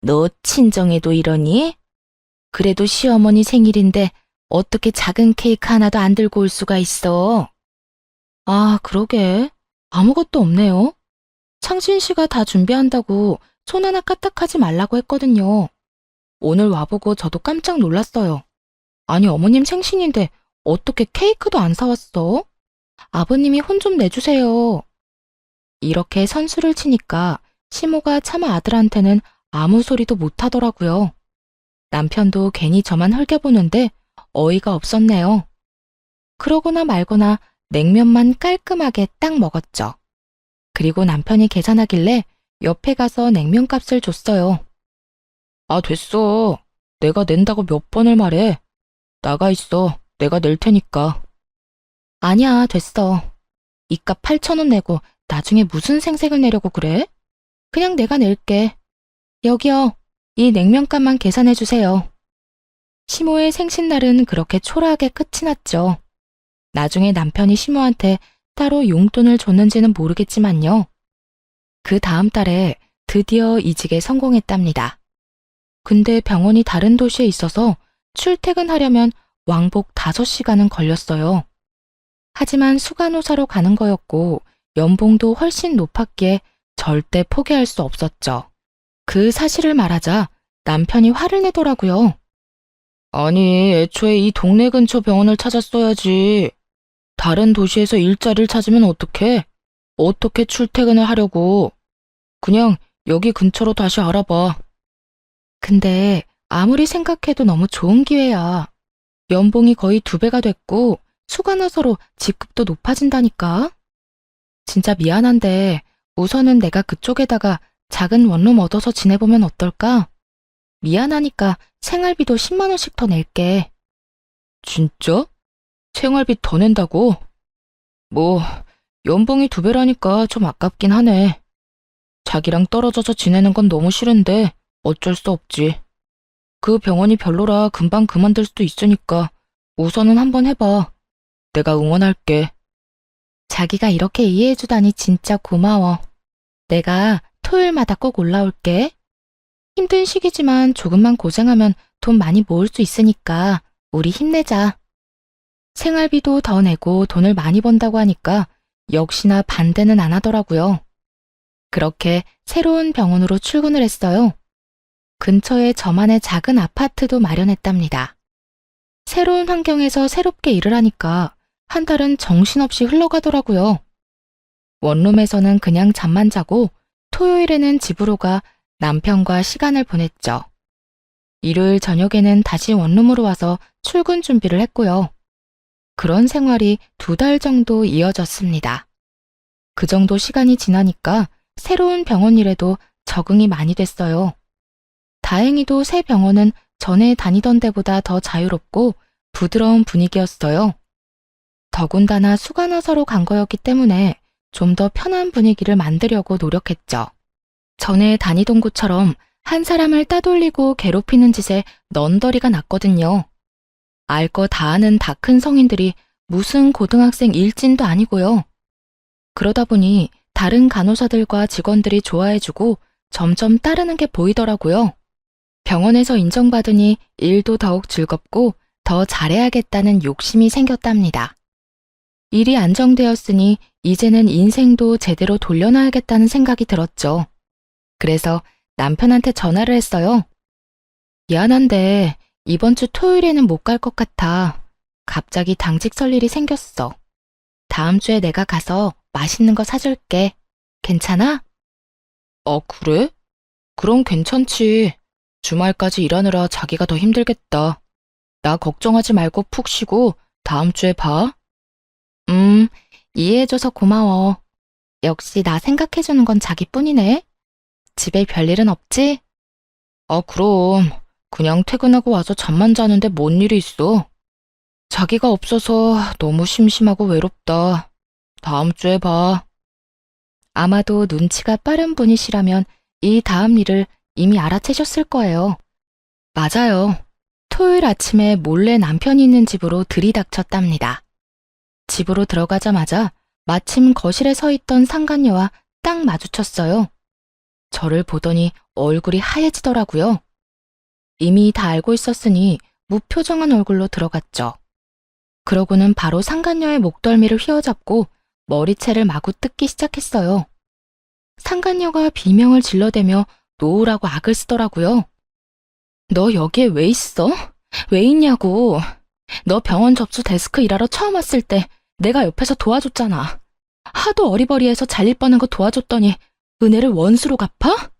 너 친정에도 이러니? 그래도 시어머니 생일인데 어떻게 작은 케이크 하나도 안 들고 올 수가 있어? 아, 그러게. 아무것도 없네요. 창신 씨가 다 준비한다고 손 하나 까딱하지 말라고 했거든요. 오늘 와보고 저도 깜짝 놀랐어요. 아니, 어머님 생신인데 어떻게 케이크도 안 사왔어? 아버님이 혼 좀 내주세요. 이렇게 선수를 치니까 시모가 차마 아들한테는 아무 소리도 못 하더라고요. 남편도 괜히 저만 흘겨보는데 어이가 없었네요. 그러거나 말거나 냉면만 깔끔하게 딱 먹었죠. 그리고 남편이 계산하길래 옆에 가서 냉면값을 줬어요. 아, 됐어. 내가 낸다고 몇 번을 말해. 나가 있어. 내가 낼 테니까. 아니야, 됐어. 이값 8,000원 내고 나중에 무슨 생색을 내려고 그래? 그냥 내가 낼게. 여기요. 이 냉면값만 계산해 주세요. 시모의 생신날은 그렇게 초라하게 끝이 났죠. 나중에 남편이 시모한테 따로 용돈을 줬는지는 모르겠지만요. 그 다음 달에 드디어 이직에 성공했답니다. 근데 병원이 다른 도시에 있어서 출퇴근하려면 왕복 5시간은 걸렸어요. 하지만 수간호사로 가는 거였고 연봉도 훨씬 높았기에 절대 포기할 수 없었죠. 그 사실을 말하자 남편이 화를 내더라고요. 아니, 애초에 이 동네 근처 병원을 찾았어야지. 다른 도시에서 일자리를 찾으면 어떡해? 어떻게 출퇴근을 하려고? 그냥 여기 근처로 다시 알아봐. 근데 아무리 생각해도 너무 좋은 기회야. 연봉이 거의 2배가 됐고 수간호사로 직급도 높아진다니까. 진짜 미안한데 우선은 내가 그쪽에다가 작은 원룸 얻어서 지내보면 어떨까? 미안하니까 생활비도 10만 원씩 더 낼게. 진짜? 생활비 더 낸다고? 뭐 연봉이 2배라니까 좀 아깝긴 하네. 자기랑 떨어져서 지내는 건 너무 싫은데 어쩔 수 없지. 그 병원이 별로라 금방 그만둘 수도 있으니까 우선은 한번 해봐. 내가 응원할게. 자기가 이렇게 이해해주다니 진짜 고마워. 내가 토요일마다 꼭 올라올게. 힘든 시기지만 조금만 고생하면 돈 많이 모을 수 있으니까 우리 힘내자. 생활비도 더 내고 돈을 많이 번다고 하니까 역시나 반대는 안 하더라고요. 그렇게 새로운 병원으로 출근을 했어요. 근처에 저만의 작은 아파트도 마련했답니다. 새로운 환경에서 새롭게 일을 하니까 한 달은 정신없이 흘러가더라고요. 원룸에서는 그냥 잠만 자고 토요일에는 집으로 가 남편과 시간을 보냈죠. 일요일 저녁에는 다시 원룸으로 와서 출근 준비를 했고요. 그런 생활이 2달 정도 이어졌습니다. 그 정도 시간이 지나니까 새로운 병원 일에도 적응이 많이 됐어요. 다행히도 새 병원은 전에 다니던 데보다 더 자유롭고 부드러운 분위기였어요. 더군다나 수간호사로 간 거였기 때문에 좀 더 편한 분위기를 만들려고 노력했죠. 전에 다니던 곳처럼 한 사람을 따돌리고 괴롭히는 짓에 넌더리가 났거든요. 알 거 다 아는 다 큰 성인들이 무슨 고등학생 일진도 아니고요. 그러다 보니 다른 간호사들과 직원들이 좋아해주고 점점 따르는 게 보이더라고요. 병원에서 인정받으니 일도 더욱 즐겁고 더 잘해야겠다는 욕심이 생겼답니다. 일이 안정되었으니 이제는 인생도 제대로 돌려놔야겠다는 생각이 들었죠. 그래서 남편한테 전화를 했어요. 미안한데 이번 주 토요일에는 못 갈 것 같아. 갑자기 당직 설 일이 생겼어. 다음 주에 내가 가서 맛있는 거 사줄게. 괜찮아? 그래? 그럼 괜찮지. 주말까지 일하느라 자기가 더 힘들겠다. 나 걱정하지 말고 푹 쉬고 다음 주에 봐. 이해해줘서 고마워. 역시 나 생각해주는 건 자기뿐이네. 집에 별일은 없지? 그럼. 그냥 퇴근하고 와서 잠만 자는데 뭔 일이 있어. 자기가 없어서 너무 심심하고 외롭다. 다음 주에 봐. 아마도 눈치가 빠른 분이시라면 이 다음 일을 이미 알아채셨을 거예요. 맞아요. 토요일 아침에 몰래 남편이 있는 집으로 들이닥쳤답니다. 집으로 들어가자마자 마침 거실에 서 있던 상간녀와 딱 마주쳤어요. 저를 보더니 얼굴이 하얘지더라고요. 이미 다 알고 있었으니 무표정한 얼굴로 들어갔죠. 그러고는 바로 상간녀의 목덜미를 휘어잡고 머리채를 마구 뜯기 시작했어요. 상간녀가 비명을 질러대며 놓으라고 악을 쓰더라고요. 너 여기에 왜 있어? 왜 있냐고. 너 병원 접수 데스크 일하러 처음 왔을 때 내가 옆에서 도와줬잖아. 하도 어리버리해서 잘릴 뻔한 거 도와줬더니 은혜를 원수로 갚아?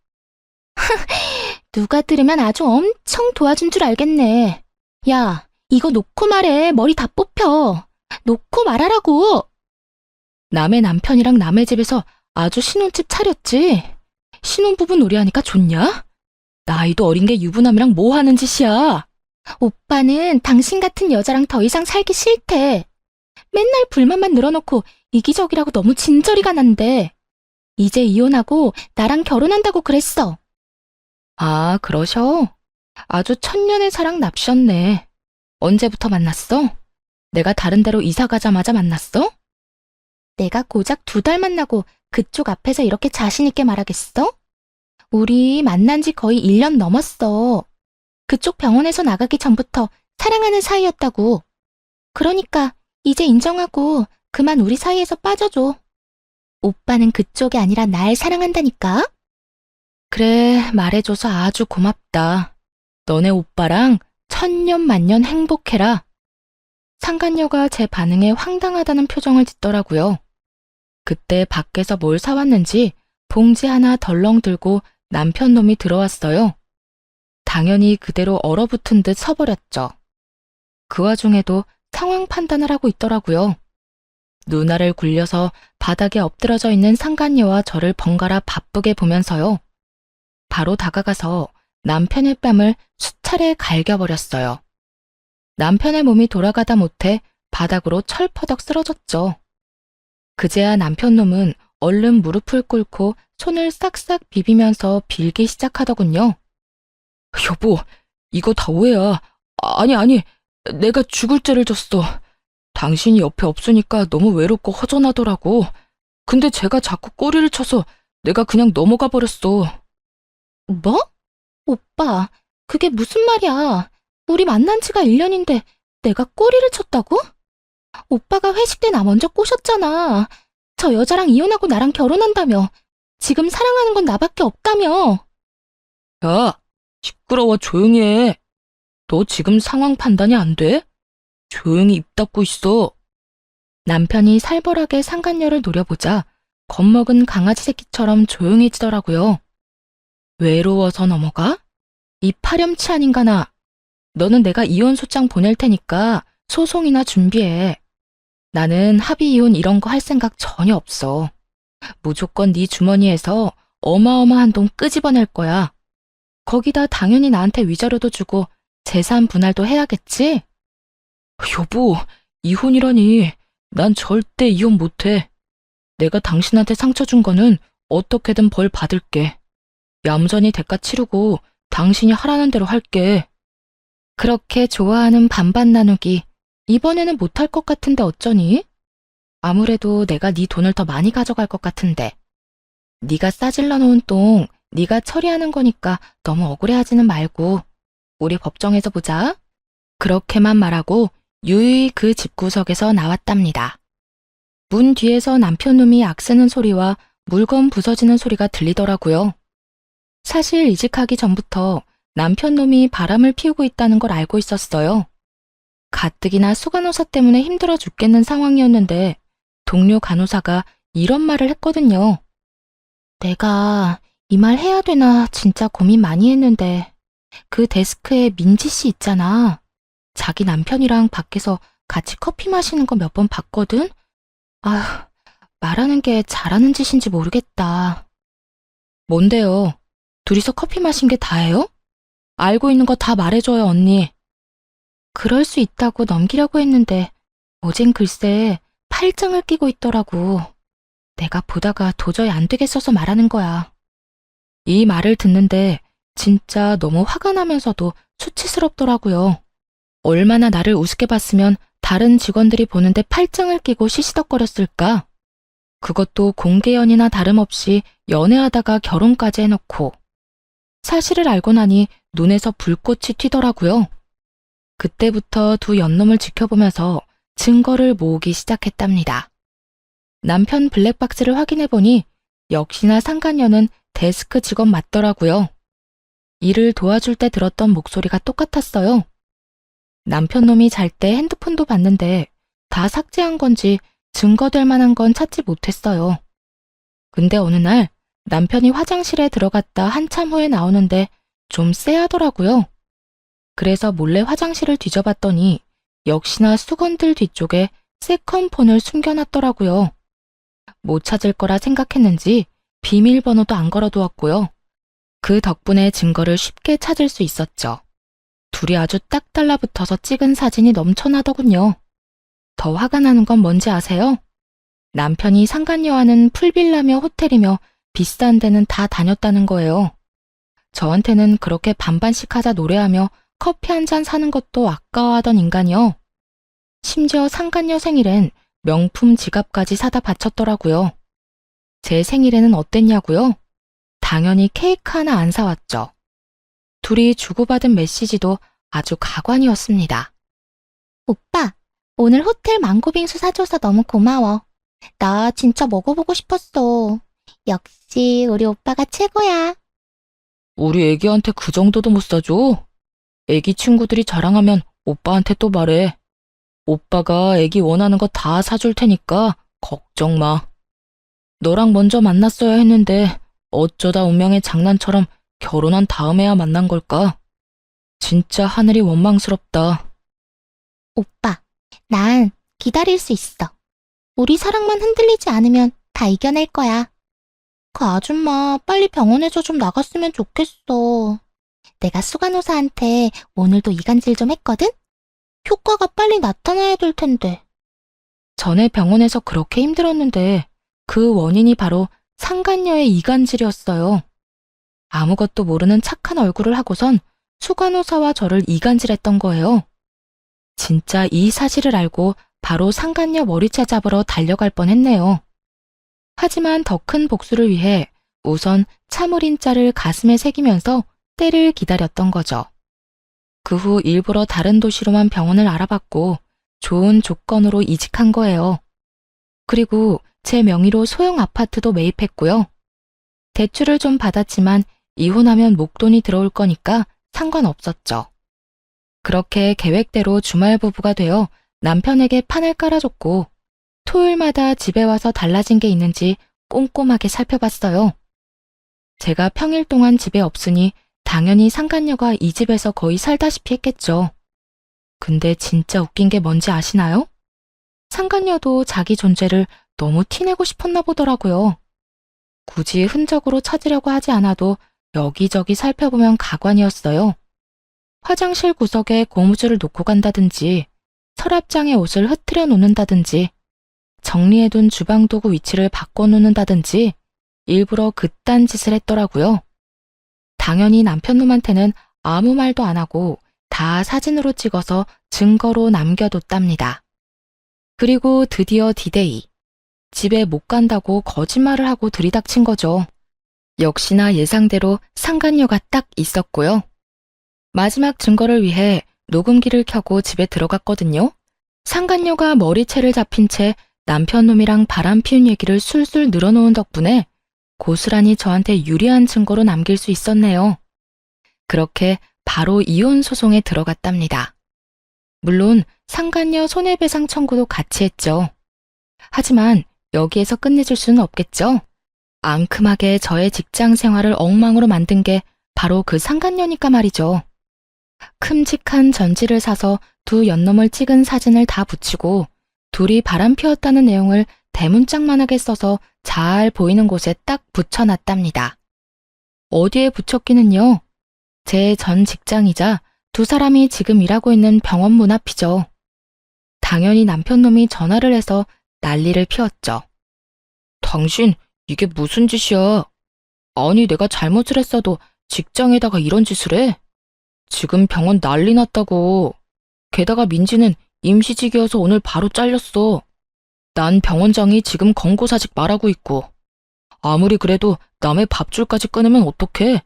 누가 들으면 아주 엄청 도와준 줄 알겠네. 야, 이거 놓고 말해. 머리 다 뽑혀. 놓고 말하라고. 남의 남편이랑 남의 집에서 아주 신혼집 차렸지. 신혼부부 놀이하니까 좋냐? 나이도 어린 게 유부남이랑 뭐 하는 짓이야? 오빠는 당신 같은 여자랑 더 이상 살기 싫대. 맨날 불만만 늘어놓고 이기적이라고 너무 진저리가 난대. 이제 이혼하고 나랑 결혼한다고 그랬어. 아, 그러셔? 아주 천년의 사랑 납셨네. 언제부터 만났어? 내가 다른 데로 이사 가자마자 만났어? 내가 고작 2달 만나고 그쪽 앞에서 이렇게 자신 있게 말하겠어? 우리 만난 지 거의 1년 넘었어. 그쪽 병원에서 나가기 전부터 사랑하는 사이였다고. 그러니까 이제 인정하고 그만 우리 사이에서 빠져줘. 오빠는 그쪽이 아니라 날 사랑한다니까? 그래, 말해줘서 아주 고맙다. 너네 오빠랑 천년만년 행복해라. 상간녀가 제 반응에 황당하다는 표정을 짓더라고요. 그때 밖에서 뭘 사왔는지 봉지 하나 덜렁 들고 남편 놈이 들어왔어요. 당연히 그대로 얼어붙은 듯 서버렸죠. 그 와중에도 상황 판단을 하고 있더라고요. 누나를 굴려서 바닥에 엎드러져 있는 상간녀와 저를 번갈아 바쁘게 보면서요. 바로 다가가서 남편의 뺨을 수차례 갈겨버렸어요. 남편의 몸이 돌아가다 못해 바닥으로 철퍼덕 쓰러졌죠. 그제야 남편 놈은 얼른 무릎을 꿇고 손을 싹싹 비비면서 빌기 시작하더군요. 여보, 이거 다 오해야. 아니, 내가 죽을 죄를 졌어. 당신이 옆에 없으니까 너무 외롭고 허전하더라고. 근데 제가 자꾸 꼬리를 쳐서 내가 그냥 넘어가 버렸어. 뭐? 오빠, 그게 무슨 말이야. 우리 만난 지가 1년인데 내가 꼬리를 쳤다고? 오빠가 회식 때 나 먼저 꼬셨잖아. 저 여자랑 이혼하고 나랑 결혼한다며. 지금 사랑하는 건 나밖에 없다며. 야, 시끄러워. 조용히 해. 너 지금 상황 판단이 안 돼? 조용히 입 닫고 있어. 남편이 살벌하게 상간녀를 노려보자 겁먹은 강아지 새끼처럼 조용해지더라고요. 외로워서 넘어가? 이 파렴치 아닌가 나. 너는 내가 이혼 소장 보낼 테니까 소송이나 준비해. 나는 합의 이혼 이런 거 할 생각 전혀 없어. 무조건 네 주머니에서 어마어마한 돈 끄집어낼 거야. 거기다 당연히 나한테 위자료도 주고 재산 분할도 해야겠지? 여보, 이혼이라니. 난 절대 이혼 못해. 내가 당신한테 상처 준 거는 어떻게든 벌 받을게. 얌전히 대가 치르고 당신이 하라는 대로 할게. 그렇게 좋아하는 반반 나누기 이번에는 못할 것 같은데 어쩌니? 아무래도 내가 네 돈을 더 많이 가져갈 것 같은데. 네가 싸질러 놓은 똥 네가 처리하는 거니까 너무 억울해하지는 말고 우리 법정에서 보자. 그렇게만 말하고 유유히 그 집구석에서 나왔답니다. 문 뒤에서 남편놈이 악쓰는 소리와 물건 부서지는 소리가 들리더라고요. 사실 이직하기 전부터 남편놈이 바람을 피우고 있다는 걸 알고 있었어요. 가뜩이나 수간호사 때문에 힘들어 죽겠는 상황이었는데 동료 간호사가 이런 말을 했거든요. 내가 이 말 해야 되나 진짜 고민 많이 했는데 그 데스크에 민지 씨 있잖아. 자기 남편이랑 밖에서 같이 커피 마시는 거 몇 번 봤거든? 아휴, 말하는 게 잘하는 짓인지 모르겠다. 뭔데요? 둘이서 커피 마신 게 다예요? 알고 있는 거 다 말해줘요, 언니. 그럴 수 있다고 넘기려고 했는데 어젠 글쎄 팔짱을 끼고 있더라고. 내가 보다가 도저히 안 되겠어서 말하는 거야. 이 말을 듣는데 진짜 너무 화가 나면서도 수치스럽더라고요. 얼마나 나를 우습게 봤으면 다른 직원들이 보는데 팔짱을 끼고 시시덕거렸을까? 그것도 공개 연이나 다름없이 연애하다가 결혼까지 해놓고. 사실을 알고 나니 눈에서 불꽃이 튀더라고요. 그때부터 두 연놈을 지켜보면서 증거를 모으기 시작했답니다. 남편 블랙박스를 확인해보니 역시나 상간녀는 데스크 직원 맞더라고요. 일을 도와줄 때 들었던 목소리가 똑같았어요. 남편 놈이 잘 때 핸드폰도 봤는데 다 삭제한 건지 증거될 만한 건 찾지 못했어요. 근데 어느 날 남편이 화장실에 들어갔다 한참 후에 나오는데 좀 쎄하더라고요. 그래서 몰래 화장실을 뒤져봤더니 역시나 수건들 뒤쪽에 세컨폰을 숨겨놨더라고요. 못 찾을 거라 생각했는지 비밀번호도 안 걸어두었고요. 그 덕분에 증거를 쉽게 찾을 수 있었죠. 둘이 아주 딱 달라붙어서 찍은 사진이 넘쳐나더군요. 더 화가 나는 건 뭔지 아세요? 남편이 상간녀와는 풀빌라며 호텔이며 비싼 데는 다 다녔다는 거예요. 저한테는 그렇게 반반씩 하자 노래하며 커피 한 잔 사는 것도 아까워하던 인간이요. 심지어 상간녀 생일엔 명품 지갑까지 사다 바쳤더라고요. 제 생일에는 어땠냐고요? 당연히 케이크 하나 안 사왔죠. 둘이 주고받은 메시지도 아주 가관이었습니다. 오빠, 오늘 호텔 망고빙수 사줘서 너무 고마워. 나 진짜 먹어보고 싶었어. 역시 우리 오빠가 최고야. 우리 애기한테 그 정도도 못 사줘? 애기 친구들이 자랑하면 오빠한테 또 말해. 오빠가 애기 원하는 거 다 사줄 테니까 걱정 마. 너랑 먼저 만났어야 했는데 어쩌다 운명의 장난처럼 결혼한 다음에야 만난 걸까? 진짜 하늘이 원망스럽다. 오빠, 난 기다릴 수 있어. 우리 사랑만 흔들리지 않으면 다 이겨낼 거야. 그 아줌마 빨리 병원에서 좀 나갔으면 좋겠어. 내가 수간호사한테 오늘도 이간질 좀 했거든? 효과가 빨리 나타나야 될 텐데. 전에 병원에서 그렇게 힘들었는데 그 원인이 바로 상간녀의 이간질이었어요. 아무것도 모르는 착한 얼굴을 하고선 수간호사와 저를 이간질했던 거예요. 진짜 이 사실을 알고 바로 상간녀 머리채 잡으러 달려갈 뻔했네요. 하지만 더 큰 복수를 위해 우선 참을인자를 가슴에 새기면서 때를 기다렸던 거죠. 그 후 일부러 다른 도시로만 병원을 알아봤고 좋은 조건으로 이직한 거예요. 그리고 제 명의로 소형 아파트도 매입했고요. 대출을 좀 받았지만 이혼하면 목돈이 들어올 거니까 상관없었죠. 그렇게 계획대로 주말 부부가 되어 남편에게 판을 깔아줬고 토요일마다 집에 와서 달라진 게 있는지 꼼꼼하게 살펴봤어요. 제가 평일 동안 집에 없으니 당연히 상간녀가 이 집에서 거의 살다시피 했겠죠. 근데 진짜 웃긴 게 뭔지 아시나요? 상간녀도 자기 존재를 너무 티내고 싶었나 보더라고요. 굳이 흔적으로 찾으려고 하지 않아도 여기저기 살펴보면 가관이었어요. 화장실 구석에 고무줄을 놓고 간다든지 서랍장에 옷을 흐트려 놓는다든지 정리해둔 주방도구 위치를 바꿔놓는다든지 일부러 그딴 짓을 했더라고요. 당연히 남편놈한테는 아무 말도 안 하고 다 사진으로 찍어서 증거로 남겨뒀답니다. 그리고 드디어 디데이. 집에 못 간다고 거짓말을 하고 들이닥친 거죠. 역시나 예상대로 상간녀가 딱 있었고요. 마지막 증거를 위해 녹음기를 켜고 집에 들어갔거든요. 상간녀가 머리채를 잡힌 채 남편놈이랑 바람 피운 얘기를 술술 늘어놓은 덕분에 고스란히 저한테 유리한 증거로 남길 수 있었네요. 그렇게 바로 이혼 소송에 들어갔답니다. 물론 상간녀 손해배상 청구도 같이 했죠. 하지만 여기에서 끝내줄 수는 없겠죠. 앙큼하게 저의 직장 생활을 엉망으로 만든 게 바로 그 상간녀니까 말이죠. 큼직한 전지를 사서 두 연놈을 찍은 사진을 다 붙이고 둘이 바람 피웠다는 내용을 대문짝만하게 써서 잘 보이는 곳에 딱 붙여놨답니다. 어디에 붙였기는요? 제 전 직장이자 두 사람이 지금 일하고 있는 병원 문 앞이죠. 당연히 남편놈이 전화를 해서 난리를 피웠죠. 당신, 이게 무슨 짓이야? 아니, 내가 잘못을 했어도 직장에다가 이런 짓을 해? 지금 병원 난리 났다고. 게다가 민지는 임시직이어서 오늘 바로 잘렸어. 난 병원장이 지금 권고사직 말하고 있고. 아무리 그래도 남의 밥줄까지 끊으면 어떡해?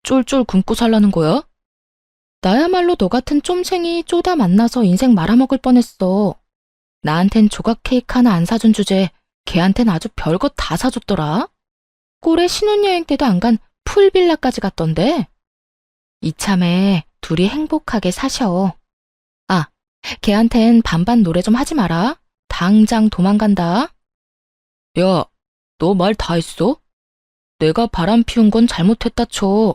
쫄쫄 굶고 살라는 거야? 나야말로 너 같은 쫌생이 쪼다 만나서 인생 말아먹을 뻔했어. 나한텐 조각 케이크 하나 안 사준 주제에 걔한텐 아주 별것 다 사줬더라. 꼴에 신혼여행 때도 안 간 풀빌라까지 갔던데. 이참에 둘이 행복하게 사셔. 아, 걔한텐 반반 노래 좀 하지 마라. 당장 도망간다. 야, 너 말 다 했어? 내가 바람 피운 건 잘못했다 쳐.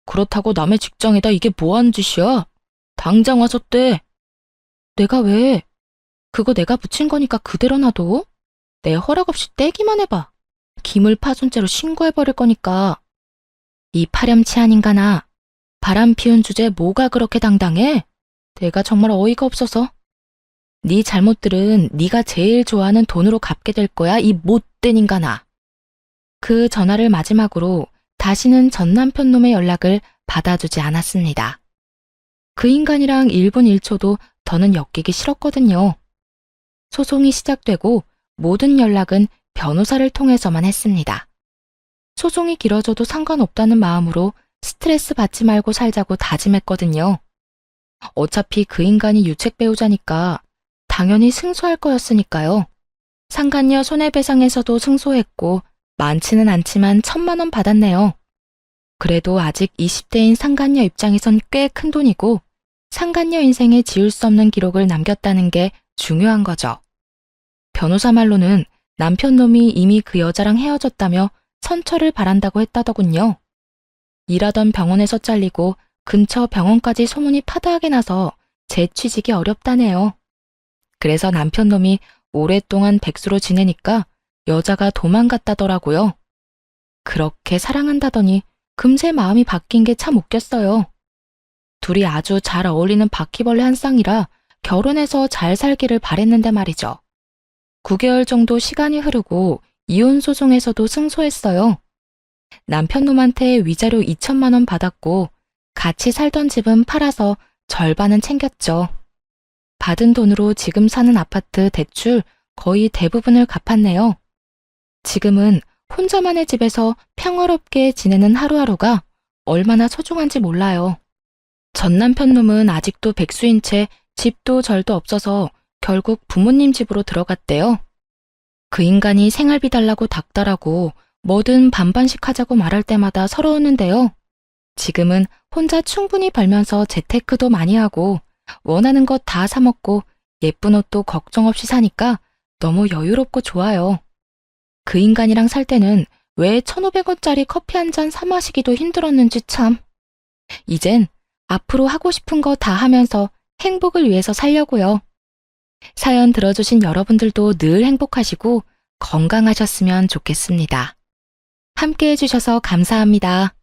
그렇다고 남의 직장에다 이게 뭐 하는 짓이야? 당장 와서 떼. 내가 왜? 그거 내가 붙인 거니까 그대로 놔둬. 내 허락 없이 떼기만 해봐. 기물 파손죄로 신고해버릴 거니까. 이 파렴치한 인간아. 바람 피운 주제에 뭐가 그렇게 당당해? 내가 정말 어이가 없어서. 네 잘못들은 네가 제일 좋아하는 돈으로 갚게 될 거야, 이 못된 인간아. 그 전화를 마지막으로 다시는 전 남편 놈의 연락을 받아주지 않았습니다. 그 인간이랑 1분 1초도 더는 엮이기 싫었거든요. 소송이 시작되고 모든 연락은 변호사를 통해서만 했습니다. 소송이 길어져도 상관없다는 마음으로 스트레스 받지 말고 살자고 다짐했거든요. 어차피 그 인간이 유책 배우자니까 당연히 승소할 거였으니까요. 상간녀 손해배상에서도 승소했고 많지는 않지만 1,000만 원 받았네요. 그래도 아직 20대인 상간녀 입장에선 꽤 큰 돈이고 상간녀 인생에 지울 수 없는 기록을 남겼다는 게 중요한 거죠. 변호사 말로는 남편 놈이 이미 그 여자랑 헤어졌다며 선처를 바란다고 했다더군요. 일하던 병원에서 잘리고 근처 병원까지 소문이 파다하게 나서 재취직이 어렵다네요. 그래서 남편 놈이 오랫동안 백수로 지내니까 여자가 도망갔다더라고요. 그렇게 사랑한다더니 금세 마음이 바뀐 게 참 웃겼어요. 둘이 아주 잘 어울리는 바퀴벌레 한 쌍이라 결혼해서 잘 살기를 바랬는데 말이죠. 9개월 정도 시간이 흐르고 이혼 소송에서도 승소했어요. 남편 놈한테 위자료 2,000만 원 받았고 같이 살던 집은 팔아서 절반은 챙겼죠. 받은 돈으로 지금 사는 아파트 대출 거의 대부분을 갚았네요. 지금은 혼자만의 집에서 평화롭게 지내는 하루하루가 얼마나 소중한지 몰라요. 전 남편 놈은 아직도 백수인 채 집도 절도 없어서 결국 부모님 집으로 들어갔대요. 그 인간이 생활비 달라고 닥달하고 뭐든 반반씩 하자고 말할 때마다 서러웠는데요. 지금은 혼자 충분히 벌면서 재테크도 많이 하고 원하는 것 다 사 먹고 예쁜 옷도 걱정 없이 사니까 너무 여유롭고 좋아요. 그 인간이랑 살 때는 왜 1,500원짜리 커피 한 잔 사 마시기도 힘들었는지 참. 이젠 앞으로 하고 싶은 거 다 하면서 행복을 위해서 살려고요. 사연 들어주신 여러분들도 늘 행복하시고 건강하셨으면 좋겠습니다. 함께 해주셔서 감사합니다.